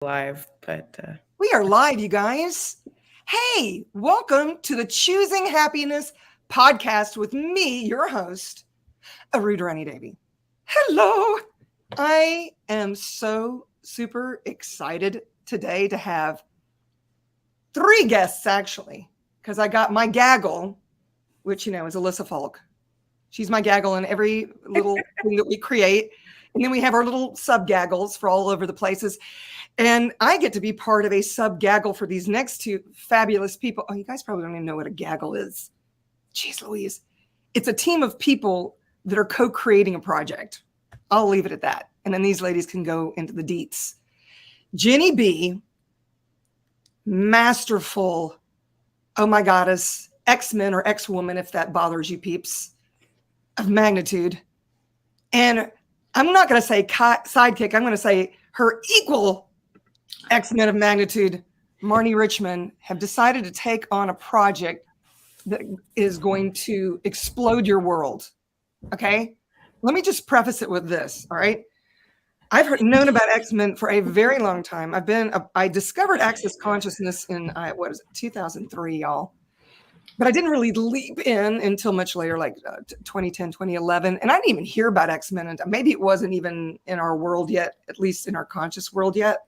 live, but We are live, you guys. Hey, welcome to the Choosing Happiness podcast with me, your host, Marnie Be. Hello. I am so super excited today to have three guests, actually, because I got my gaggle, which, is Alyssa Falk. She's my gaggle in every little thing that we create. And then we have our little sub gaggles for all over the places. And I get to be part of a sub gaggle for these next two fabulous people. Oh, you guys probably don't even know what a gaggle is. Jeez Louise. It's a team of people that are co-creating a project. I'll leave it at that. And then these ladies can go into the deets. Jeni Be, masterful, oh my goddess, X-Men or X-Woman, if that bothers you peeps, of magnitude. And I'm not going to say sidekick. I'm going to say her equal X-Men of magnitude, Marnie Richman, have decided to take on a project that is going to explode your world. Okay? Let me just preface it with this, all right? I've known about X-Men for a very long time. I discovered Access Consciousness in, 2003, y'all. But I didn't really leap in until much later, like 2010, 2011. And I didn't even hear about X-Men. And maybe it wasn't even in our world yet, at least in our conscious world yet.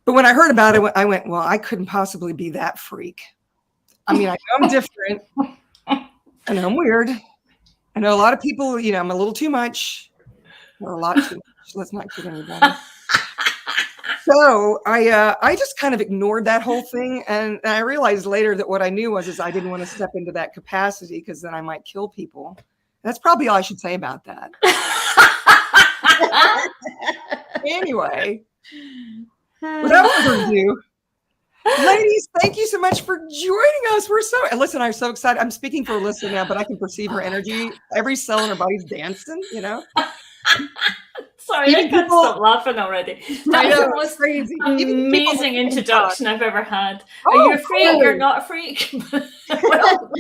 But when I heard about it, I went, well, I couldn't possibly be that freak. I mean, I know I'm different. I know I'm weird. I know a lot of people, I'm a little too much. Or a lot too much. Let's not kid anybody. So I just kind of ignored that whole thing. And I realized later that what I knew is I didn't want to step into that capacity because then I might kill people. That's probably all I should say about that. Anyway. Without further ado, ladies, thank you so much for joining us. Alyssa and I are so excited. I'm speaking for Alyssa now, but I can perceive her energy. Every cell in her body's dancing, Sorry, I can't stop laughing already. That's the most crazy. Amazing introduction I've ever had. Are you a freak? Cool. You're not a freak. Well,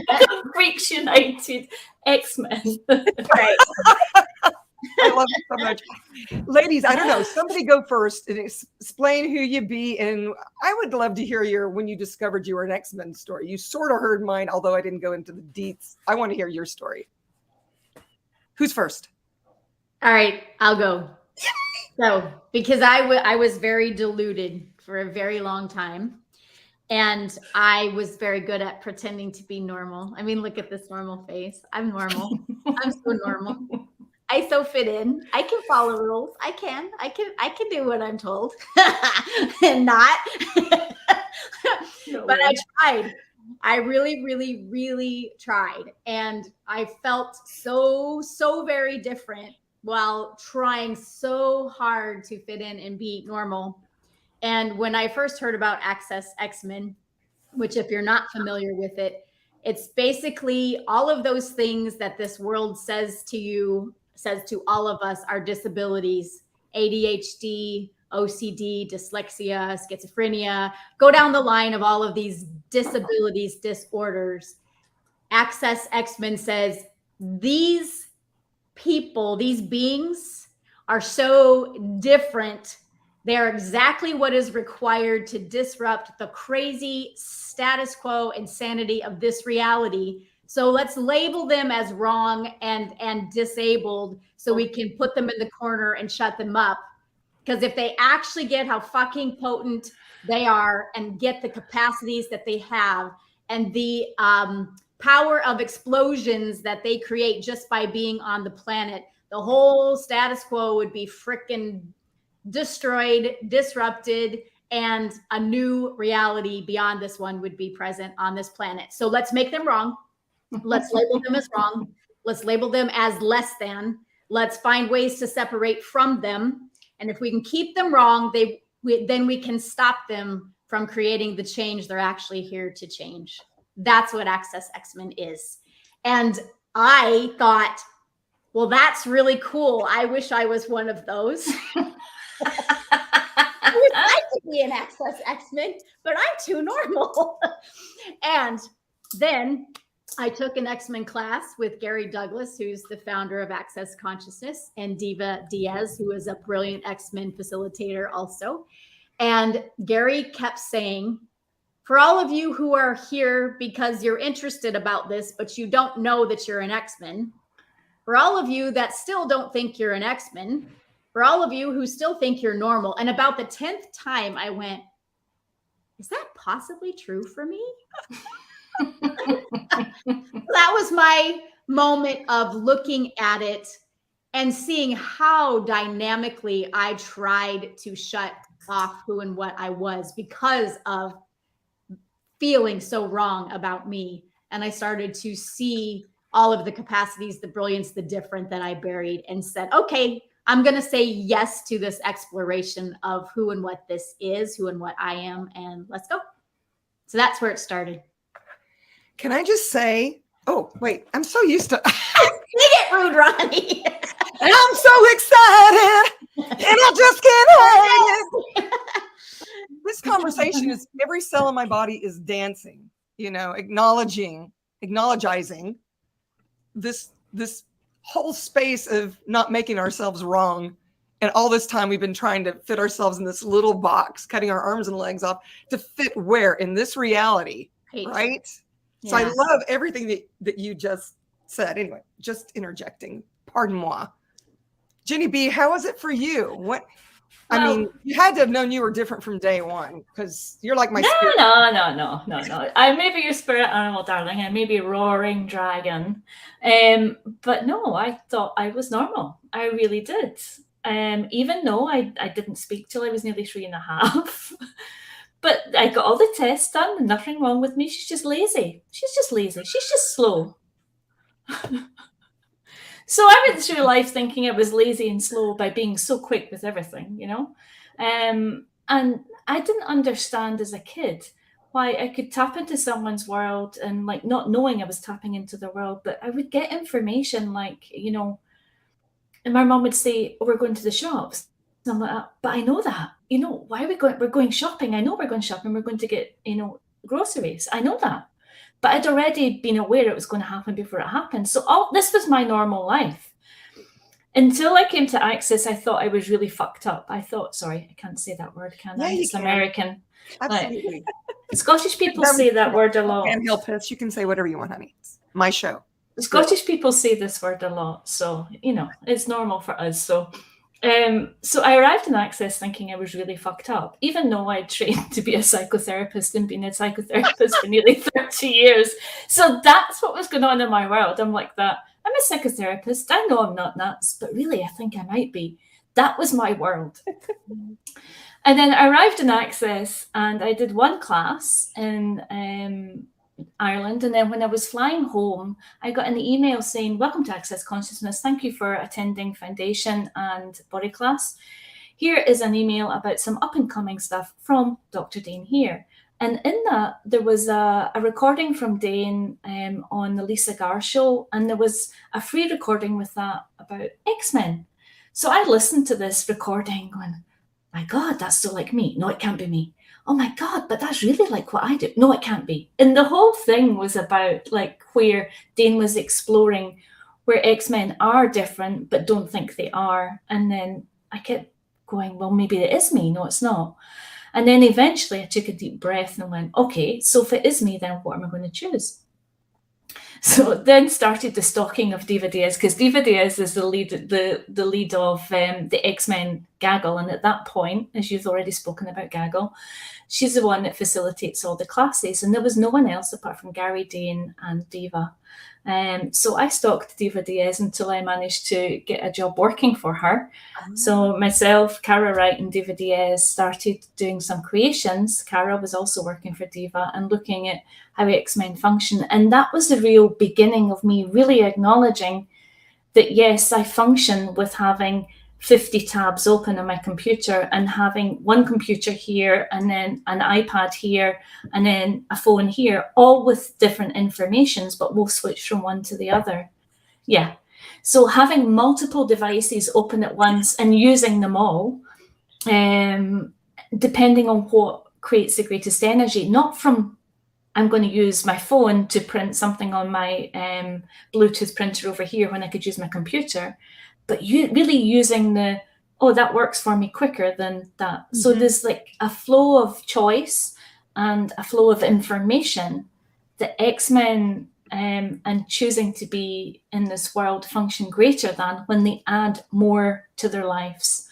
Freaks United, X-Men. Right. I love it so much. Ladies, I don't know. Somebody go first and explain who you be. And I would love to hear when you discovered you were an X-Men story. You sort of heard mine, although I didn't go into the deets. I want to hear your story. Who's first? All right, I'll go. So, because I was very deluded for a very long time. And I was very good at pretending to be normal. I mean, look at this normal face. I'm normal. I'm so normal. I so fit in. I can follow rules. I can do what I'm told and not. But I tried. I really, really, really tried. And I felt so very different while trying so hard to fit in and be normal. And when I first heard about Access XMen, which if you're not familiar with it, it's basically all of those things that this world says to all of us are disabilities: ADHD, OCD, dyslexia, schizophrenia, go down the line of all of these disabilities, disorders. Access XMen says these people, these beings are so different. They're exactly what is required to disrupt the crazy status quo insanity of this reality. So let's label them as wrong and disabled so we can put them in the corner and shut them up. Because if they actually get how fucking potent they are and get the capacities that they have and the power of explosions that they create just by being on the planet, the whole status quo would be frickin' destroyed, disrupted, and a new reality beyond this one would be present on this planet. So let's make them wrong. Let's label them as wrong. Let's label them as less than. Let's find ways to separate from them. And if we can keep them wrong, then we can stop them from creating the change they're actually here to change. That's what Access XMen is. And I thought, well, that's really cool. I wish I was one of those. I would like to be an Access XMen, but I'm too normal. And then I took an XMen class with Gary Douglas, who's the founder of Access Consciousness, and Diva Diaz, who is a brilliant XMen facilitator also. And Gary kept saying, for all of you who are here because you're interested about this, but you don't know that you're an XMen, for all of you that still don't think you're an XMen, for all of you who still think you're normal. And about the 10th time I went, is that possibly true for me? That was my moment of looking at it and seeing how dynamically I tried to shut off who and what I was because of feeling so wrong about me. And I started to see all of the capacities, the brilliance, the different that I buried, and said, okay, I'm going to say yes to this exploration of who and what this is, who and what I am, and let's go. So that's where it started. Can I just say, oh, wait, I'm so used to. You get rude, Ronnie. And I'm so excited, and I just can't hide it. This conversation is, every cell in my body is dancing, you know, acknowledging this whole space of not making ourselves wrong. And all this time we've been trying to fit ourselves in this little box, cutting our arms and legs off to fit where in this reality, right? Yeah. So I love everything that you just said. Anyway, just interjecting. Pardon moi. Jeni Be, how was it for you? I mean, you had to have known you were different from day one because you're like my spirit. No. I may be your spirit animal, darling. I may be a roaring dragon. But no, I thought I was normal. I really did. Even though I didn't speak till I was nearly 3.5. But I got all the tests done and nothing wrong with me. She's just lazy. She's just slow. So I went through life thinking I was lazy and slow by being so quick with everything, you know? And I didn't understand as a kid why I could tap into someone's world and like not knowing I was tapping into the world, but I would get information like, you know, and my mom would say, oh, we're going to the shops. And I'm like, but I know that, you know, why are we going? We're going shopping. I know we're going shopping. We're going to get, you know, groceries. I know that. But I'd already been aware it was going to happen before it happened. So this was my normal life. Until I came to Access, I thought I was really fucked up. I thought, sorry, I can't say that word, can I? It's American. Absolutely. Like, Scottish people say that word a lot. And help us. You can say whatever you want, honey. It's my show. Scottish people say this word a lot. So, you know, it's normal for us. So I arrived in Access thinking I was really fucked up, even though I trained to be a psychotherapist and been a psychotherapist for nearly 30 years. So that's what was going on in my world. I'm like that. I'm a psychotherapist. I know I'm not nuts, but really I think I might be. That was my world. And then I arrived in Access and I did one class in Ireland. And then when I was flying home, I got an email saying, welcome to Access Consciousness. Thank you for attending Foundation and Body class. Here is an email about some up and coming stuff from Dr. Dane here. And in that, there was a recording from Dane on the Lisa Garr show. And there was a free recording with that about XMen. So I listened to this recording going, my God, that's so like me. No, it can't be me. Oh my God, but that's really like what I do. No, it can't be. And the whole thing was about like where Dane was exploring where XMen are different, but don't think they are. And then I kept going, well, maybe it is me. No, it's not. And then eventually I took a deep breath and went, okay, so if it is me, then what am I going to choose? So then started the stalking of Diva Diaz, because Diva Diaz is the lead of the XMen Gaggle. And at that point, as you've already spoken about Gaggle, she's the one that facilitates all the classes. And there was no one else apart from Gary, Dane and Diva. So I stalked Diva Diaz until I managed to get a job working for her. So myself, Cara Wright and Diva Diaz started doing some creations. Cara was also working for Diva and looking at how XMen function. And that was the real beginning of me really acknowledging that, yes, I function with having 50 tabs open on my computer and having one computer here and then an iPad here and then a phone here, all with different informations, but we'll switch from one to the other. Yeah. So having multiple devices open at once and using them all, depending on what creates the greatest energy, not from I'm going to use my phone to print something on my Bluetooth printer over here when I could use my computer, but really using the oh, that works for me quicker than that. So there's like a flow of choice and a flow of information that X-Men and choosing to be in this world function greater than when they add more to their lives.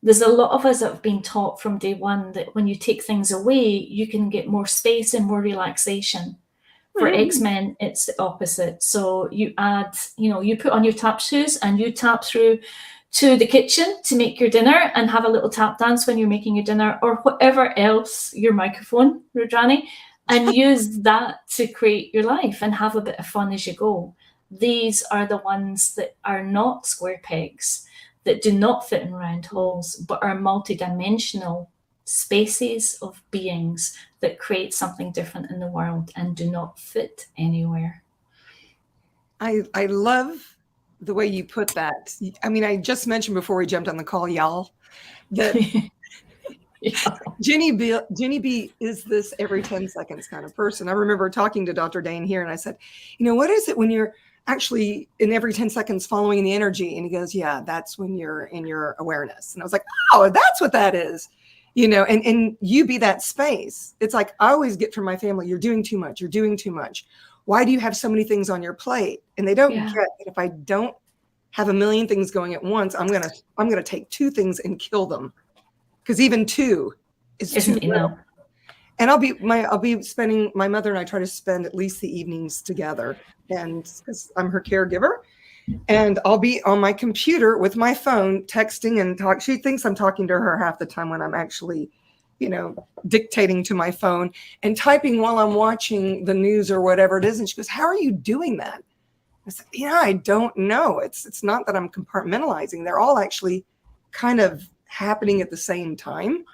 There's a lot of us that have been taught from day one that when you take things away, you can get more space and more relaxation. For X-Men, it's the opposite. So you add, you put on your tap shoes and you tap through to the kitchen to make your dinner and have a little tap dance when you're making your dinner or whatever else, your microphone, Rajani, and use that to create your life and have a bit of fun as you go. These are the ones that are not square pegs, that do not fit in round holes, but are multidimensional spaces of beings that create something different in the world and do not fit anywhere. I love the way you put that. I mean, I just mentioned before we jumped on the call, y'all, that Jeni Be is this every 10 seconds kind of person. I remember talking to Dr. Dane here and I said, what is it when you're actually in every 10 seconds following the energy? And he goes, yeah, that's when you're in your awareness. And I was like, oh, that's what that is. And you be that space. It's like I always get from my family, you're doing too much. You're doing too much. Why do you have so many things on your plate? And they don't get that if I don't have a million things going at once, I'm gonna take two things and kill them. Because even two isn't enough. And I'll be spending, my mother and I try to spend at least the evenings together. And because I'm her caregiver. And I'll be on my computer with my phone texting and talk. She thinks I'm talking to her half the time when I'm actually, dictating to my phone and typing while I'm watching the news or whatever it is. And she goes, how are you doing that? I said, I don't know. It's not that I'm compartmentalizing. They're all actually kind of happening at the same time.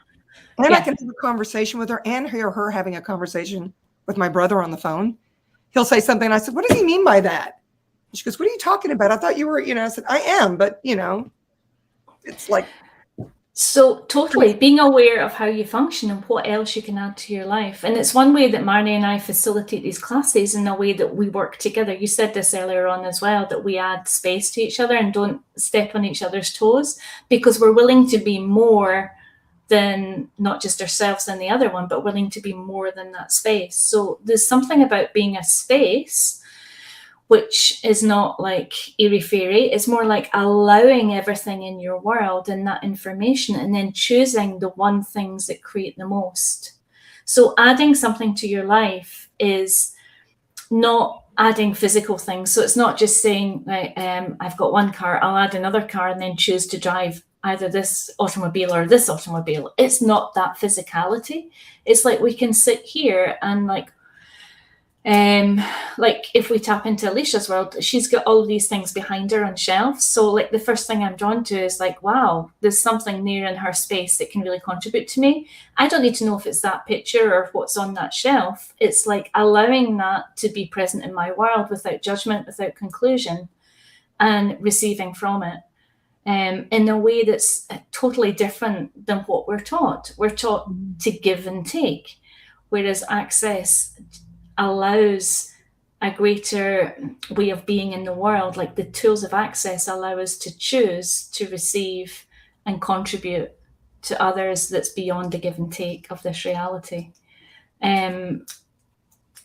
And I can have a conversation with her and hear her having a conversation with my brother on the phone. He'll say something. And I said, what does he mean by that? She goes, what are you talking about? I thought you were, I said, I am, but it's like. So totally being aware of how you function and what else you can add to your life. And it's one way that Marnie and I facilitate these classes in a way that we work together. You said this earlier on as well, that we add space to each other and don't step on each other's toes because we're willing to be more than not just ourselves and the other one, but willing to be more than that space. So there's something about being a space which is not like airy-fairy. It's more like allowing everything in your world and that information and then choosing the one things that create the most. So adding something to your life is not adding physical things. So it's not just saying, I've got one car, I'll add another car and then choose to drive either this automobile or this automobile. It's not that physicality. It's like we can sit here and like if we tap into Alicia's world, she's got all of these things behind her on shelves. So like the first thing I'm drawn to is like, wow, there's something there in her space that can really contribute to me. I don't need to know if it's that picture or what's on that shelf. It's like allowing that to be present in my world without judgment, without conclusion, and receiving from it in a way that's totally different than what we're taught. We're taught to give and take, whereas access allows a greater way of being in the world. Like the tools of access allow us to choose to receive and contribute to others that's beyond the give and take of this reality. And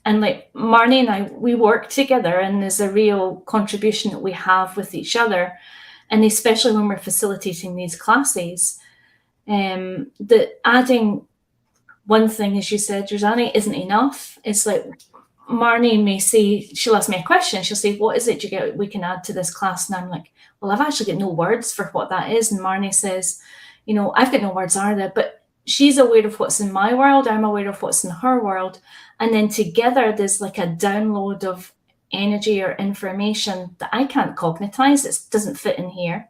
like Marnie and I, we work together and there's a real contribution that we have with each other. And especially when we're facilitating these classes, that adding one thing, as you said, Rosanna, isn't enough. It's like Marnie may say, she'll ask me a question. She'll say, what is it we can add to this class? And I'm like, well, I've actually got no words for what that is. And Marnie says, I've got no words either, but she's aware of what's in my world. I'm aware of what's in her world. And then together there's like a download of energy or information that I can't cognitize. It doesn't fit in here.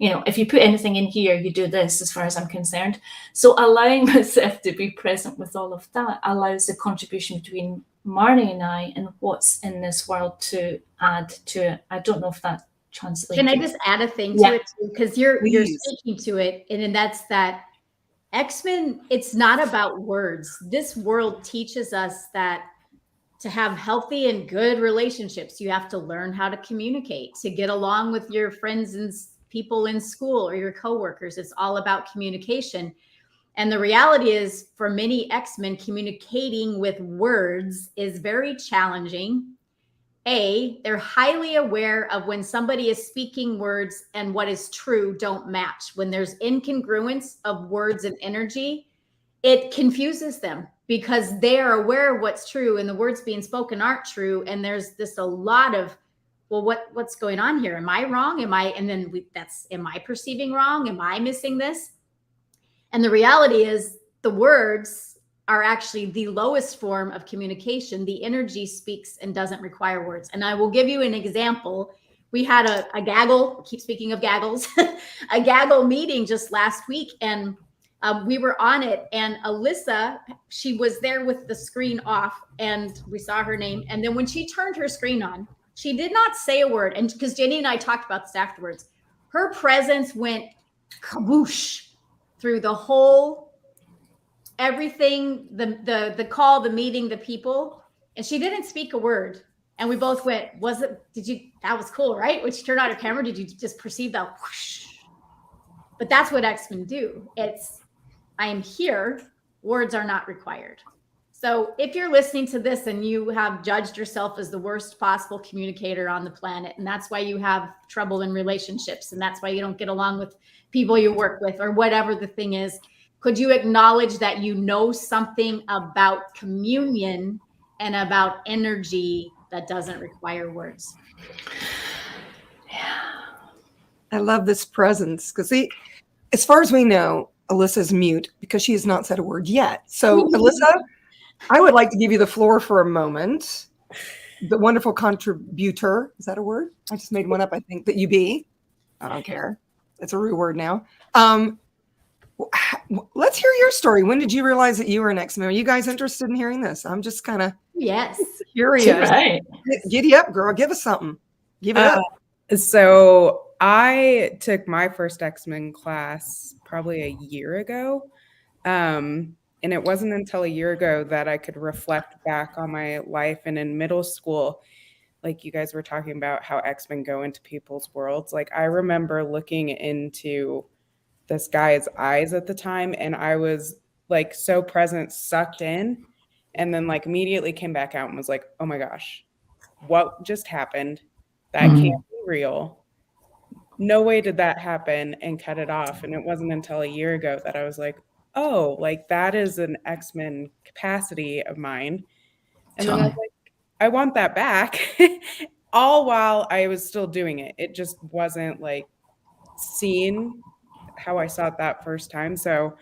If you put anything in here, you do this, as far as I'm concerned. So allowing myself to be present with all of that allows the contribution between Marnie and I and what's in this world to add to it. I don't know if that translates. Can I just add a thing to it too? Because you're speaking to it, and that's that XMen, it's not about words. This world teaches us that to have healthy and good relationships, you have to learn how to communicate, to get along with your friends and people in school or your coworkers. It's all about communication. And the reality is, for many X-Men, communicating with words is very challenging. They're highly aware of when somebody is speaking words and what is true don't match. When there's incongruence of words and energy, it confuses them because they are aware of what's true and the words being spoken aren't true. And there's this a lot of, well, what's going on here? Am I wrong? Am I perceiving wrong? Am I missing this? And the reality is the words are actually the lowest form of communication. The energy speaks and doesn't require words. And I will give you an example. We had a gaggle, keep speaking of gaggles, a gaggle meeting just last week. And we were on it. And Alyssa, she was there with the screen off and we saw her name. And then when she turned her screen on, she did not say a word. And because Jenny and I talked about this afterwards, her presence went kaboosh through the whole everything, the call, the meeting, the people, and she didn't speak a word. And we both went, that was cool, right? When she turned on her camera, did you just perceive that whoosh? But that's what X-Men do. It's, I am here, words are not required. So if you're listening to this and you have judged yourself as the worst possible communicator on the planet, and that's why you have trouble in relationships, and that's why you don't get along with people you work with, or whatever the thing is, could you acknowledge that you know something about communion and about energy that doesn't require words? Yeah. I love this presence because as far as we know, Alyssa's mute because she has not said a word yet. So Alyssa, I would like to give you the floor for a moment. The wonderful contributor, is that a word? I just made one up, I think, that you be. I don't care. It's a real word now. Let's hear your story. When did you realize that you were an X-Men? Are you guys interested in hearing this? I'm just kind of curious. Right. Giddy up, girl. Give us something. Give it up. So I took my first X-Men class probably a year ago. And it wasn't until a year ago that I could reflect back on my life. And in middle school, like you guys were talking about how X-Men go into people's worlds. Like I remember looking into this guy's eyes at the time, and I was like so present, sucked in, and then like immediately came back out and was like, oh my gosh, what just happened? That can't be real. No way did that happen, and cut it off. And it wasn't until a year ago that I was like, oh, like that is an X-Men capacity of mine. And then I was like, I want that back. All while I was still doing it. It just wasn't like seen how I saw it that first time. So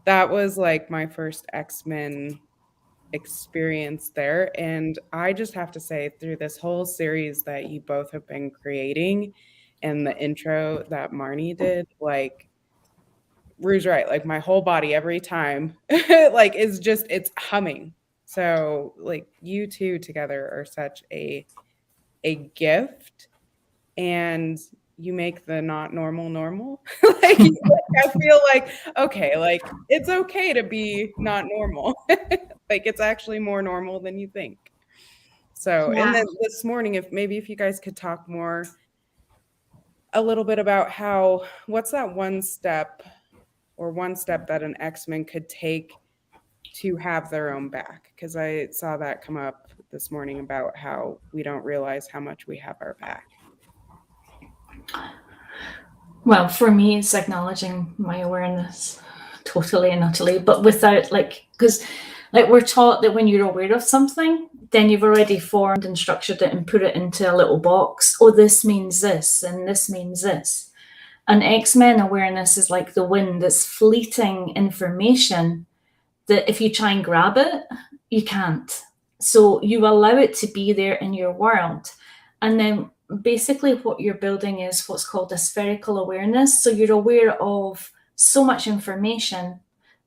that was like my first X-Men experience there. And I just have to say, through this whole series that you both have been creating and the intro that Marnie did, like Rue's right, like my whole body every time like is just, it's humming. So like you two together are such a gift, and you make the not normal normal. Like I feel like, okay, like it's okay to be not normal. Like it's actually more normal than you think. So, and then this morning, if you guys could talk more a little bit about what's that one step that an X-Men could take to have their own back? Because I saw that come up this morning about how we don't realize how much we have our back. Well, for me, it's acknowledging my awareness totally and utterly, but without because we're taught that when you're aware of something, then you've already formed and structured it and put it into a little box. Oh, this means this and this means this. And X-Men awareness is like the wind. It's fleeting information that if you try and grab it, you can't. So you allow it to be there in your world. And then basically what you're building is what's called a spherical awareness. So you're aware of so much information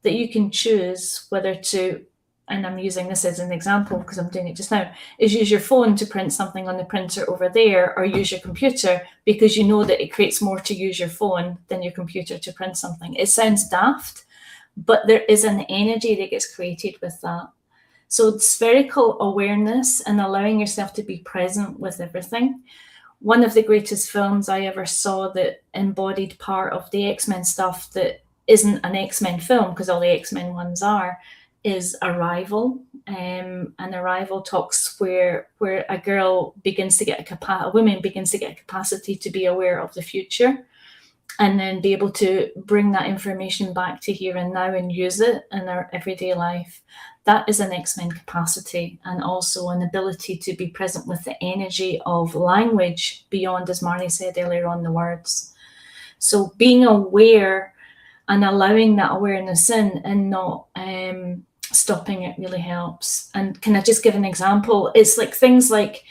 that you can choose whether to, and I'm using this as an example because I'm doing it just now, is use your phone to print something on the printer over there, or use your computer because you know that it creates more to use your phone than your computer to print something. It sounds daft, but there is an energy that gets created with that. So spherical awareness and allowing yourself to be present with everything. one of the greatest films I ever saw that embodied part of the X-Men stuff that isn't an X-Men film, because all the X-Men ones are, is Arrival. And Arrival talks where a girl begins to get a woman begins to get a capacity to be aware of the future, and then be able to bring that information back to here and now and use it in our everyday life. That is an X-Men capacity, and also an ability to be present with the energy of language beyond, as Marnie said earlier on, the words. So being aware and allowing that awareness in and not stopping it really helps. And can I just give an example? It's like things like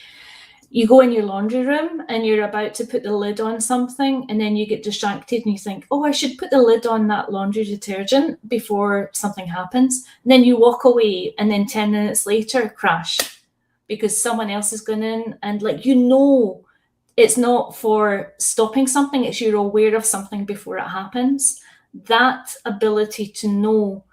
you go in your laundry room and you're about to put the lid on something, and then you get distracted and you think, oh, I should put the lid on that laundry detergent before something happens. And then you walk away, and then 10 minutes later, crash, because someone else has gone in, and like, you know, it's not for stopping something, it's you're aware of something before it happens. That ability to know,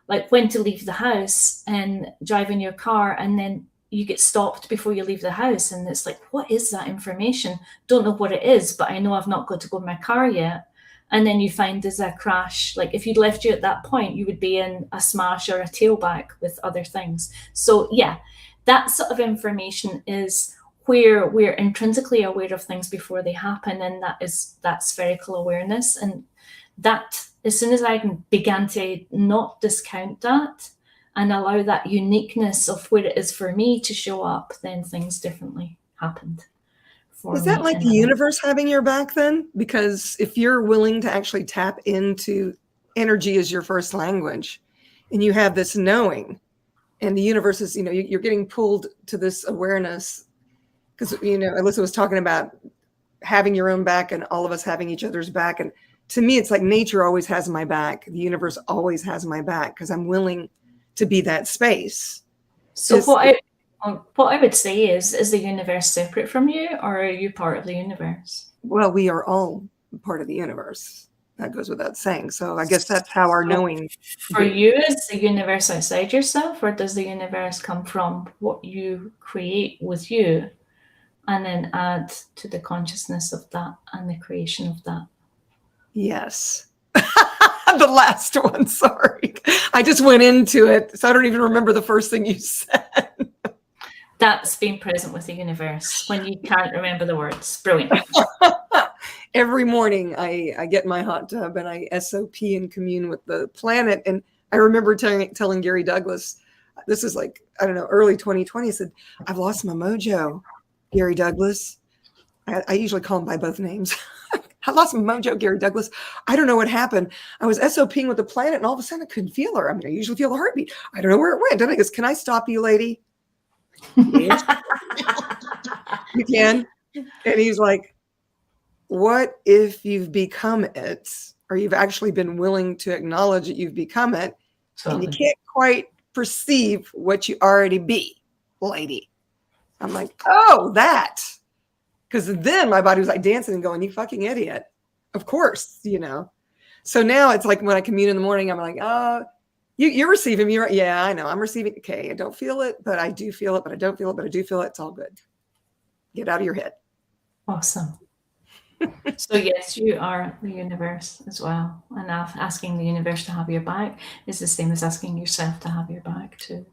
like, when to leave the house and drive in your car, and then you get stopped before you leave the house, and it's like, what is that information? Don't know what it is, but I know I've not got to go in my car yet. And then you find there's a crash. Like, if you'd left you at that point, you would be in a smash or a tailback with other things. So yeah, that sort of information is where we're intrinsically aware of things before they happen, and that is that spherical awareness. And that, as soon as I began to not discount that and allow that uniqueness of where it is for me to show up, then things differently happened for me. Is that like the universe having your back then? Because if you're willing to actually tap into energy as your first language, and you have this knowing, and the universe is, you know, you're getting pulled to this awareness, because, you know, Alyssa was talking about having your own back and all of us having each other's back. And to me, it's like nature always has my back. The universe always has my back, because I'm willing to be that space. So what I would say is the universe separate from you, or are you part of the universe? Well, we are all part of the universe. That goes without saying. So I guess that's how our knowing. For you, is the universe outside yourself, or does the universe come from what you create with you, and then add to the consciousness of that and the creation of that? Yes. The last one, sorry. I just went into it, so I don't even remember the first thing you said. That's being present with the universe when you can't remember the words. Brilliant. Every morning I get in my hot tub and I SOP and commune with the planet. And I remember telling Gary Douglas, this is like, I don't know, early 2020, I said, I've lost my mojo, Gary Douglas. I usually call him by both names. I lost my mojo, Gary Douglas. I don't know what happened. I was SOPing with the planet, and all of a sudden I couldn't feel her. I mean, I usually feel the heartbeat. I don't know where it went. And I goes, can I stop you, lady? Yes. You can. And he's like, what if you've become it, or you've actually been willing to acknowledge that you've become it, and you can't quite perceive what you already be, lady? I'm like, oh, that. Because then my body was like dancing and going, you fucking idiot. Of course, you know. So now it's like when I commune in the morning, I'm like, oh, you're receiving me, right? Yeah, I know. I'm receiving. Okay, I don't feel it, but I do feel it, but I don't feel it, but I do feel it. It's all good. Get out of your head. Awesome. So yes, you are the universe as well. And asking the universe to have your back is the same as asking yourself to have your back too.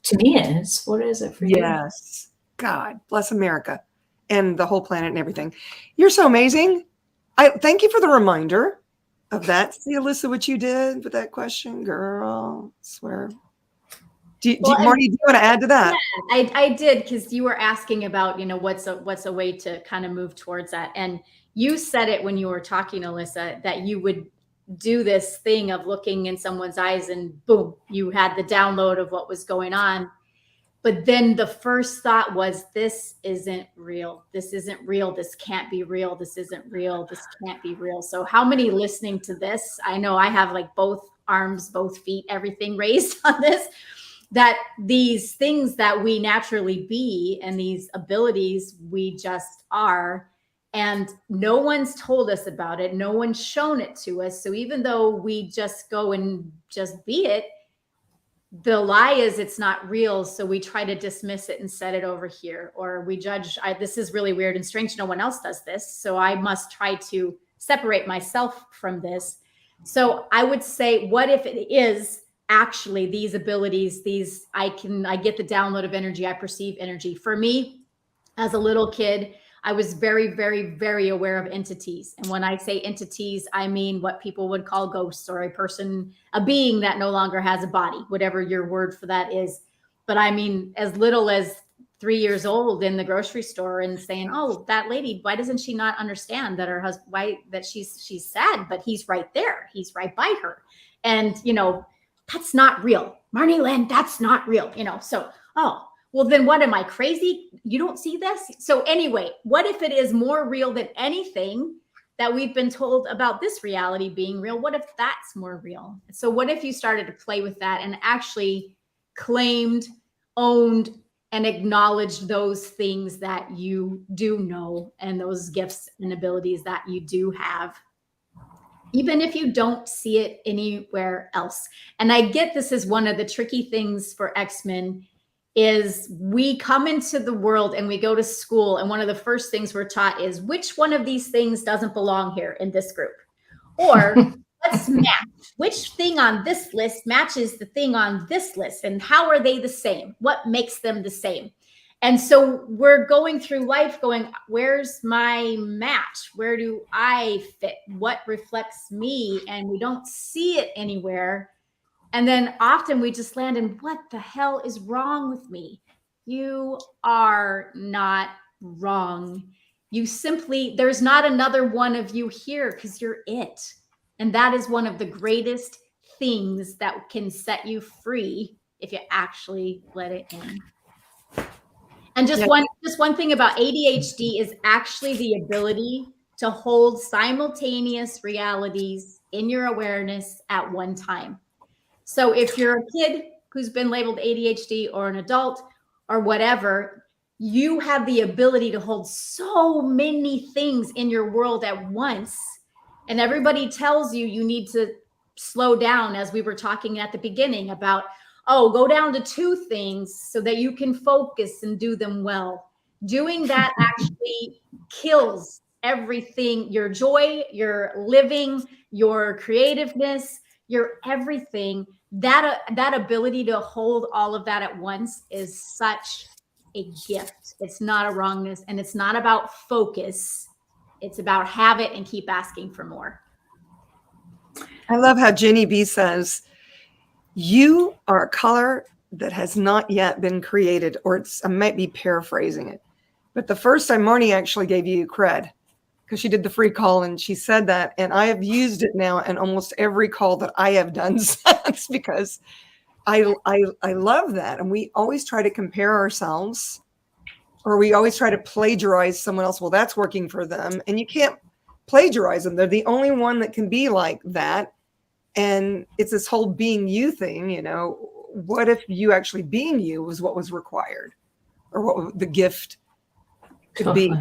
To me it is. What is it for you? Yes. God bless America and the whole planet and everything. You're so amazing. I thank you for the reminder of that. See, Alyssa, what you did with that question, girl. I swear. Marnie, do you want to add to that? Yeah, I did, because you were asking about, you know, what's a way to kind of move towards that. And you said it when you were talking, Alyssa, that you would do this thing of looking in someone's eyes and boom, you had the download of what was going on. But then the first thought was, this isn't real. This isn't real. This can't be real. This isn't real. This can't be real. So how many listening to this? I know I have like both arms, both feet, everything raised on this, that these things that we naturally be and these abilities we just are, and no one's told us about it. No one's shown it to us. So even though we just go and just be it, the lie is it's not real, so we try to dismiss it and set it over here, or we judge, this is really weird and strange, no one else does this, so I must try to separate myself from this. So I would say, what if it is actually these abilities, these, I get the download of energy, I perceive energy. For me, as a little kid, I was very, very, very aware of entities. And when I say entities, I mean what people would call ghosts, or a person, a being that no longer has a body, whatever your word for that is. But I mean, as little as 3 years old in the grocery store and saying, oh, that lady, why doesn't she not understand that her husband, why that she's sad, but he's right there. He's right by her. And, you know, that's not real. Marnie Lynn, that's not real. You know, so, oh, well, then what, am I crazy? You don't see this? So anyway, what if it is more real than anything that we've been told about this reality being real? What if that's more real? So what if you started to play with that and actually claimed, owned, and acknowledged those things that you do know, and those gifts and abilities that you do have, even if you don't see it anywhere else? And I get this is one of the tricky things for XMen, is we come into the world and we go to school, and one of the first things we're taught is which one of these things doesn't belong here in this group, or let's match which thing on this list matches the thing on this list, and how are they the same, what makes them the same. And so we're going through life going, where's my match, where do I fit, what reflects me, and we don't see it anywhere. And then often we just land in, what the hell is wrong with me? You are not wrong. You simply, there's not another one of you here, because you're it. And that is one of the greatest things that can set you free if you actually let it in. And just one thing about ADHD is actually the ability to hold simultaneous realities in your awareness at one time. So if you're a kid who's been labeled ADHD, or an adult or whatever, you have the ability to hold so many things in your world at once. And everybody tells you you need to slow down, as we were talking at the beginning about, oh, go down to 2 things so that you can focus and do them well. Doing that actually kills everything, your joy, your living, your creativeness, your everything. That ability to hold all of that at once is such a gift. It's not a wrongness, and it's not about focus. It's about have it and keep asking for more. I love how Jeni Be says, you are a color that has not yet been created, or I might be paraphrasing it. But the first time Marnie actually gave you cred, because she did the free call and she said that, and I have used it now in almost every call that I have done since, because I love that. And we always try to compare ourselves, or we always try to plagiarize someone else. Well, that's working for them, and you can't plagiarize them. They're the only one that can be like that. And it's this whole being you thing, you know. What if you actually being you was what was required, or what the gift could be?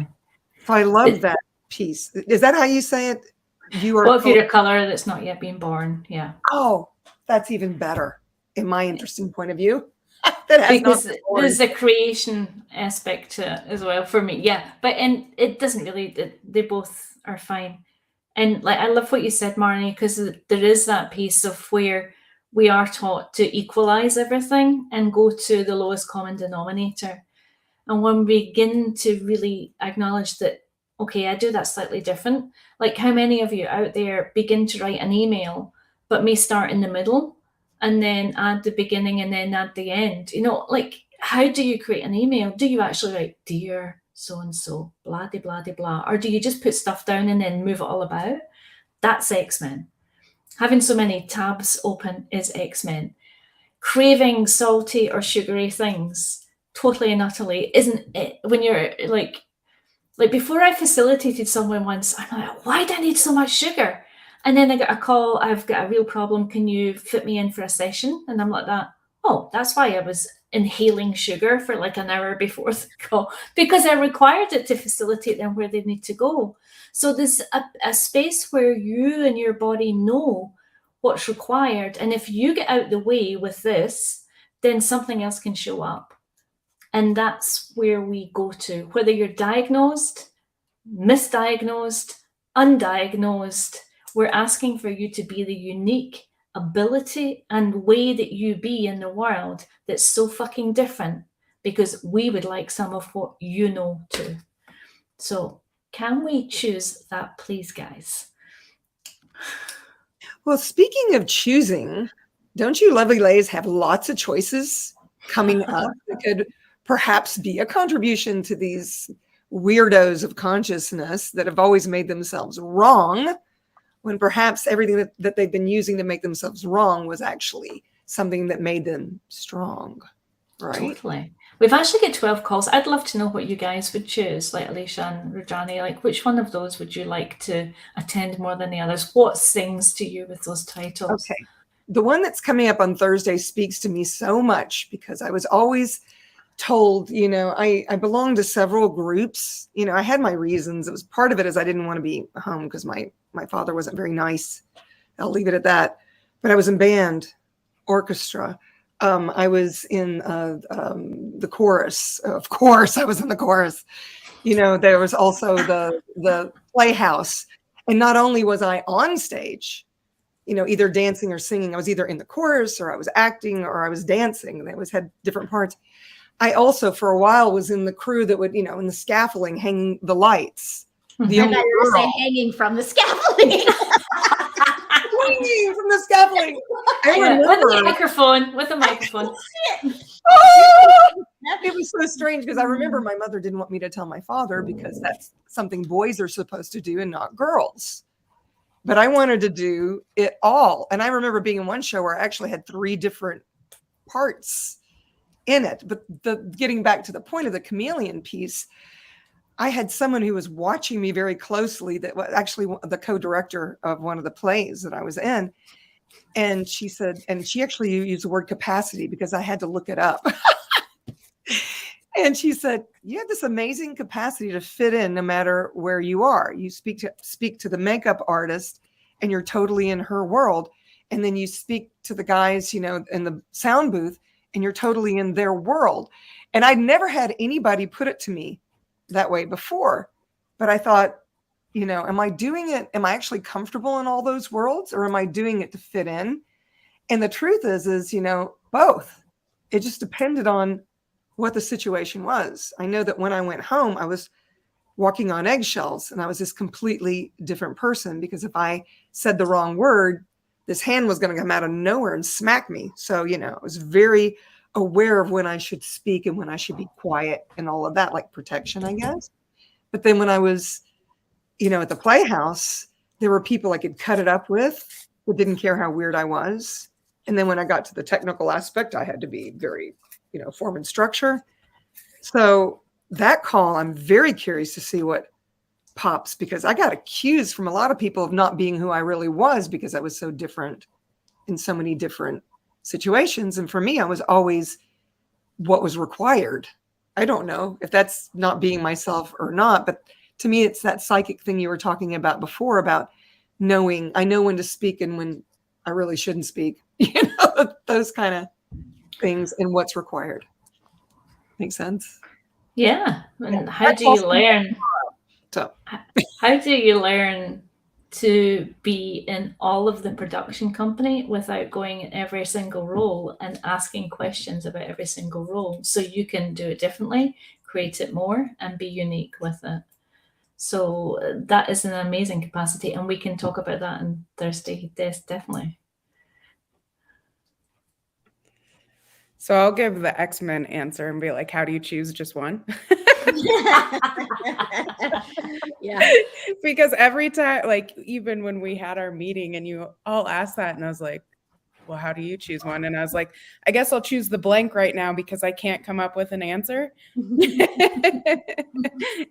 So I love that piece. Is that how you say it? You are. What if you're a color that's not yet been born? Yeah. Oh, that's even better in my interesting point of view. That has because not been born. there's a creation aspect to it as well for me. Yeah, but and it doesn't really. They both are fine. And like, I love what you said, Marnie, because there is that piece of where we are taught to equalize everything and go to the lowest common denominator. And when we begin to really acknowledge that, okay, I do that slightly different. Like, how many of you out there begin to write an email, but may start in the middle and then add the beginning and then add the end? You know, like, how do you create an email? Do you actually write, dear so-and-so, blah, de, blah, de, blah? Or do you just put stuff down and then move it all about? That's XMen. Having so many tabs open is XMen. Craving salty or sugary things, totally and utterly, isn't it? When you're like before I facilitated someone once, I'm like, why do I need so much sugar? And then I got a call, I've got a real problem, can you fit me in for a session? And I'm like that, oh, that's why I was inhaling sugar for like an hour before the call, because I required it to facilitate them where they need to go. So there's a space where you and your body know what's required. And if you get out the way with this, then something else can show up. And that's where we go to. Whether you're diagnosed, misdiagnosed, undiagnosed, we're asking for you to be the unique ability and way that you be in the world that's so fucking different, because we would like some of what you know too. So can we choose that, please, guys? Well, speaking of choosing, don't you lovely ladies have lots of choices coming up that could perhaps be a contribution to these weirdos of consciousness that have always made themselves wrong, when perhaps everything that they've been using to make themselves wrong was actually something that made them strong, right? Totally. We've actually got 12 calls. I'd love to know what you guys would choose, like Alicia and Rajani. Like, which one of those would you like to attend more than the others? What sings to you with those titles? Okay. The one that's coming up on Thursday speaks to me so much, because I was always told, I belonged to several groups. I had my reasons. It was part of it is I didn't want to be home because my father wasn't very nice. I'll leave it at that. But I was in band, orchestra. I was in the chorus. Of course, I was in the chorus. There was also the playhouse. And not only was I on stage, either dancing or singing, I was either in the chorus or I was acting or I was dancing. They always had different parts. I also, for a while, was in the crew that would, in the scaffolding, hanging the lights. The I thought you were saying hanging from the scaffolding. Hanging from the scaffolding. With a microphone. It was so strange, because I remember my mother didn't want me to tell my father, because that's something boys are supposed to do and not girls. But I wanted to do it all. And I remember being in one show where I actually had 3 different parts in it. But getting back to the point of the chameleon piece, I had someone who was watching me very closely, that was actually the co-director of one of the plays that I was in. And she said, and she actually used the word capacity, because I had to look it up. And she said, you have this amazing capacity to fit in no matter where you are. You speak to the makeup artist and you're totally in her world. And then you speak to the guys, in the sound booth, and you're totally in their world. And I'd never had anybody put it to me that way before. But I thought, am I doing it? Am I actually comfortable in all those worlds, or am I doing it to fit in? And the truth is, both. It just depended on what the situation was. I know that when I went home, I was walking on eggshells, and I was this completely different person, because if I said the wrong word, this hand was going to come out of nowhere and smack me. So, I was very aware of when I should speak and when I should be quiet and all of that, like protection, I guess. But then when I was, at the Playhouse, there were people I could cut it up with who didn't care how weird I was. And then when I got to the technical aspect, I had to be very, form and structure. So that call, I'm very curious to see what pops, because I got accused from a lot of people of not being who I really was, because I was so different in so many different situations. And for me, I was always what was required. I don't know if that's not being myself or not, but to me, it's that psychic thing you were talking about before, about knowing, I know when to speak and when I really shouldn't speak, those kind of things, and what's required. Make sense? Yeah. And how do you learn? So How do you learn to be in all of the production company without going in every single role and asking questions about every single role, so you can do it differently, create it more, and be unique with it? So that is an amazing capacity, and we can talk about that on Thursday, definitely. So I'll give the XMen answer and be like, how do you choose just one? Yeah. Because every time, like, even when we had our meeting and you all asked that, and I was like, well, how do you choose one? And I was like, I guess I'll choose the blank right now, because I can't come up with an answer.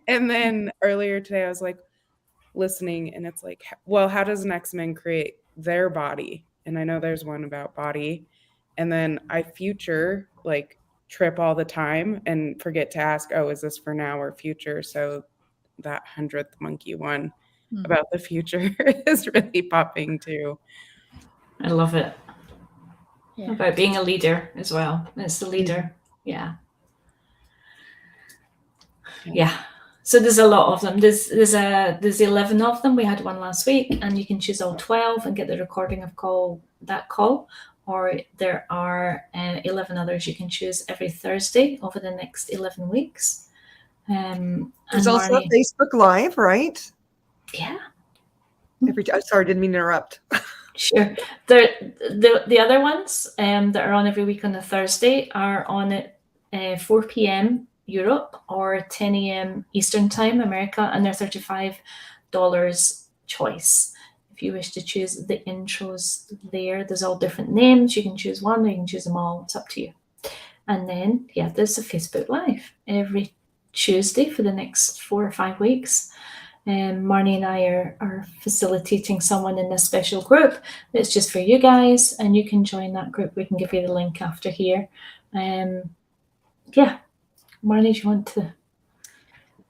And then earlier today, I was like listening, and it's like, well, how does an XMen create their body? And I know there's one about body. And then I future, like, trip all the time and forget to ask, oh, is this for now or future? So that 100th monkey one about the future is really popping too. I love it. Yeah. About being a leader as well. It's the leader. Yeah. So there's a lot of them. There's 11 of them. We had one last week, and you can choose all 12 and get the recording of that call. Or there are 11 others you can choose every Thursday over the next 11 weeks. There's also a Facebook Live, right? Yeah. Sorry, didn't mean to interrupt. Sure. The other ones that are on every week on a Thursday are on at 4 p.m. Europe or 10 a.m. Eastern Time, America, and they're $35 choice. If you wish to choose the intros there's all different names. You can choose one or you can choose them all. It's up to you. And then, there's a Facebook Live every Tuesday for the next 4 or 5 weeks. Marnie and I are facilitating someone in this special group that's just for you guys, and you can join that group. We can give you the link after here. Marnie, do you want to?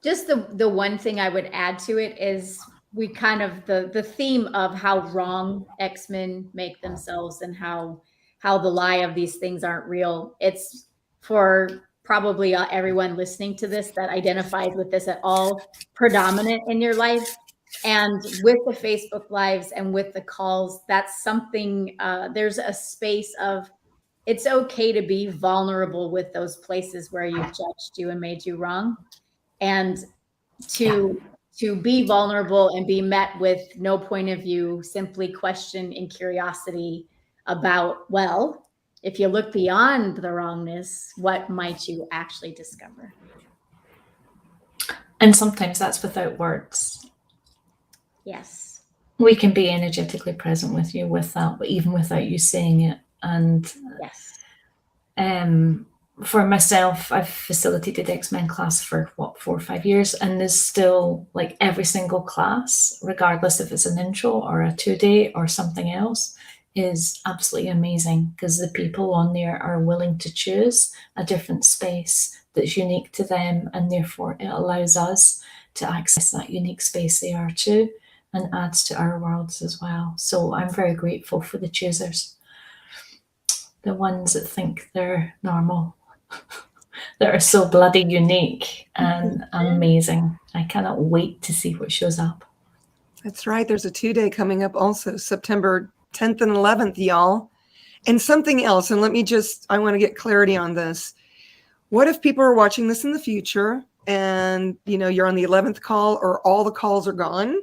Just the one thing I would add to it is we kind of the theme of how wrong X-Men make themselves and how the lie of these things aren't real. It's for probably everyone listening to this that identifies with this at all predominant in your life. And with the Facebook Lives and with the calls, that's something, there's a space of, it's okay to be vulnerable with those places where you've judged you and made you wrong. And to be vulnerable and be met with no point of view, simply question and curiosity about, well, if you look beyond the wrongness, what might you actually discover? And sometimes that's without words. Yes. We can be energetically present with you with that, even without you saying it. And yes. For myself, I've facilitated XMen class for 4 or 5 years, and there's still like every single class, regardless if it's an intro or a 2-day or something else, is absolutely amazing because the people on there are willing to choose a different space that's unique to them, and therefore it allows us to access that unique space they are too, and adds to our worlds as well. So I'm very grateful for the choosers, the ones that think they're normal, that are so bloody unique and amazing. I cannot wait to see what shows up. That's right. There's a 2-day coming up also, September 10th and 11th, y'all. And something else, and I want to get clarity on this. What if people are watching this in the future and, you're on the 11th call or all the calls are gone?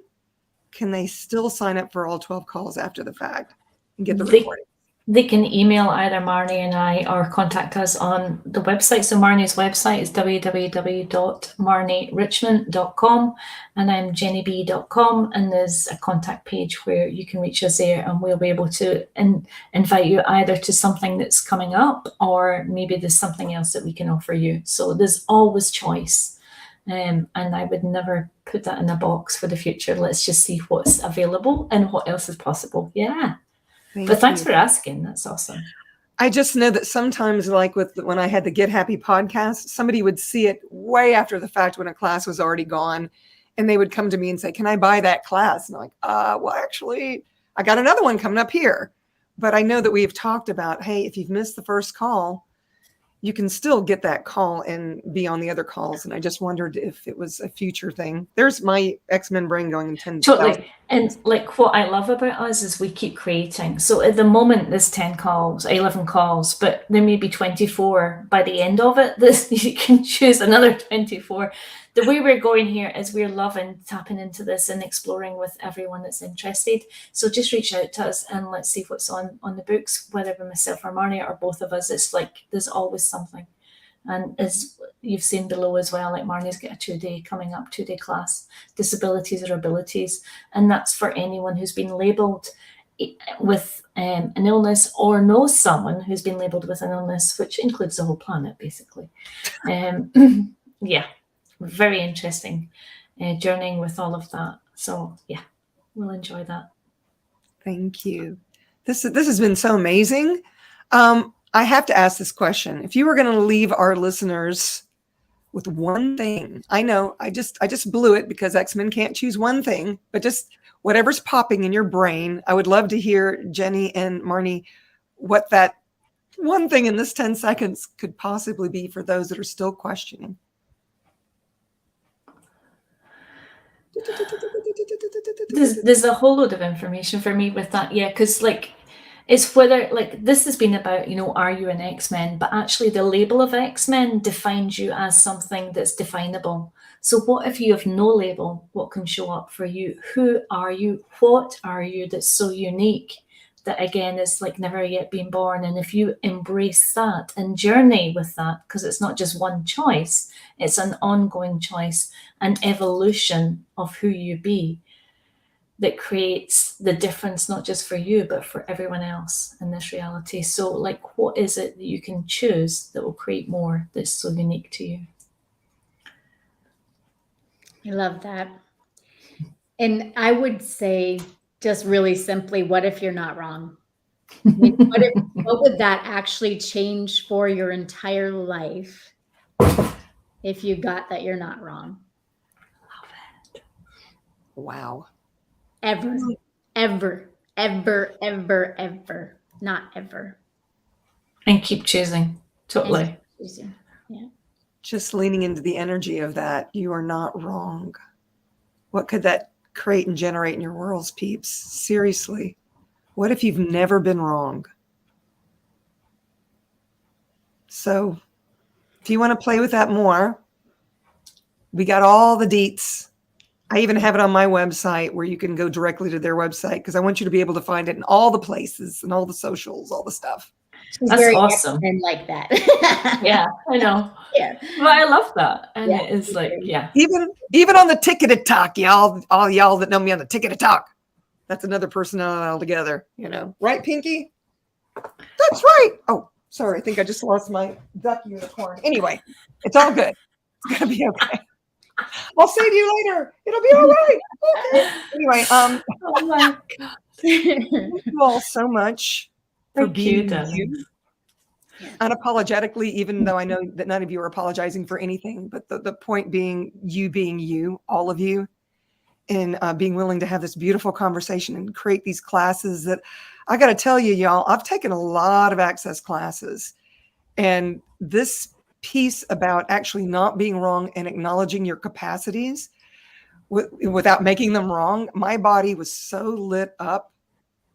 Can they still sign up for all 12 calls after the fact and get the recording? They can email either Marnie and I or contact us on the website. So Marnie's website is www.marnierichman.com and I'm jenniebe.com, and there's a contact page where you can reach us there, and we'll be able to invite you either to something that's coming up, or maybe there's something else that we can offer you. So there's always choice. And I would never put that in a box for the future. Let's just see what's available and what else is possible. Yeah. But thanks for asking. That's awesome. I just know that sometimes, like when I had the Get Happy podcast, somebody would see it way after the fact when a class was already gone, and they would come to me and say, "Can I buy that class?" And I'm like, well, actually, I got another one coming up here. But I know that we've talked about, hey, if you've missed the first call, you can still get that call and be on the other calls. And I just wondered if it was a future thing. There's my X-Men brain going in 10. Totally. And like what I love about us is we keep creating. So at the moment there's 10 calls, 11 calls, but there may be 24 by the end of it. You can choose another 24. The way we're going here is we're loving tapping into this and exploring with everyone that's interested. So just reach out to us and let's see what's on the books, whether it be myself or Marnie or both of us. It's like there's always something. And as you've seen below as well, like Marnie's got a 2-day coming up, 2-day class, disabilities or abilities. And that's for anyone who's been labeled with an illness or knows someone who's been labeled with an illness, which includes the whole planet, basically. Yeah, very interesting journeying with all of that. So yeah, we'll enjoy that. Thank you. This has been so amazing. I have to ask this question. If you were going to leave our listeners with one thing, I know I just blew it because X-Men can't choose one thing, but just whatever's popping in your brain. I would love to hear, Jeni and Marnie, what that one thing in this 10 seconds could possibly be for those that are still questioning. There's a whole load of information for me with that, yeah, because like it's whether like this has been about, you know, are you an X-Men? But actually the label of X-Men defines you as something that's definable. So what if you have no label? What can show up for you? Who are you? What are you that's so unique that again is like never yet been born? And if you embrace that and journey with that, because it's not just one choice, it's an ongoing choice, an evolution of who you be, that creates the difference, not just for you, but for everyone else in this reality. So like, what is it that you can choose that will create more that's so unique to you? I love that. And I would say just really simply, what if you're not wrong? I mean, what would that actually change for your entire life if you got that you're not wrong? Wow. Ever, ever, ever, ever, ever, not ever. And keep choosing. Totally. Yeah. Just leaning into the energy of that. You are not wrong. What could that create and generate in your worlds, peeps? Seriously. What if you've never been wrong? So if you want to play with that more, we got all the deets. I even have it on my website where you can go directly to their website because I want you to be able to find it in all the places and all the socials, all the stuff. She's That's very awesome. X-Men like that. Yeah, I know. Yeah. But I love that. And Yeah, it is like, yeah. Even on the Ticketed Talk, all y'all that know me on the Ticketed Talk, that's another personality altogether, you know. Right, Pinky? That's right. Oh, sorry. I think I just lost my duck unicorn. Anyway, it's all good. It's going to be okay. I'll say to you later. It'll be all right. Okay. Anyway, Oh my God. thank you all so much for Thank you, being darling. you. Unapologetically, even though I know that none of you are apologizing for anything, but the point being you, all of you, and being willing to have this beautiful conversation and create these classes that I got to tell you, y'all, I've taken a lot of access classes, and this piece about actually not being wrong and acknowledging your capacities without making them wrong, my body was so lit up,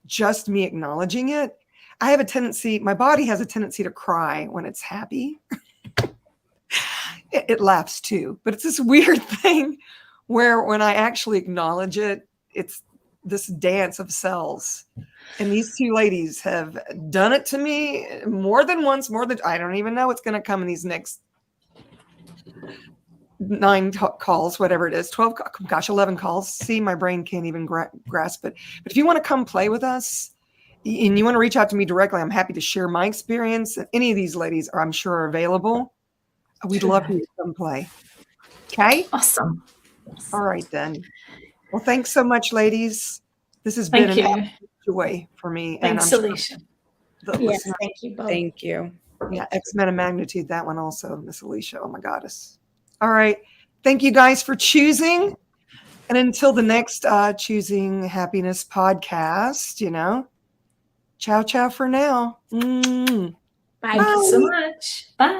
just me acknowledging it. My body has a tendency to cry when it's happy. It laughs too, but it's this weird thing where when I actually acknowledge it, it's this dance of cells. And these two ladies have done it to me more than once, I don't even know what's going to come in these next 9 calls, whatever it is, 12, gosh, 11 calls. See, my brain can't even grasp it. But if you want to come play with us and you want to reach out to me directly, I'm happy to share my experience. And any of these ladies are, I'm sure, are available. We'd love for you to come play. Okay? Awesome. All right, then. Well, thanks so much, ladies. This has been an absolute joy for me. Thanks, Alicia. Yes, thank you both. Thank you. Yeah, XMen of Magnitude, that one also, Miss Alicia. Oh, my goddess. All right. Thank you guys for choosing. And until the next Choosing Happiness podcast, you know, ciao, ciao for now. Bye. Thank you so much. Bye.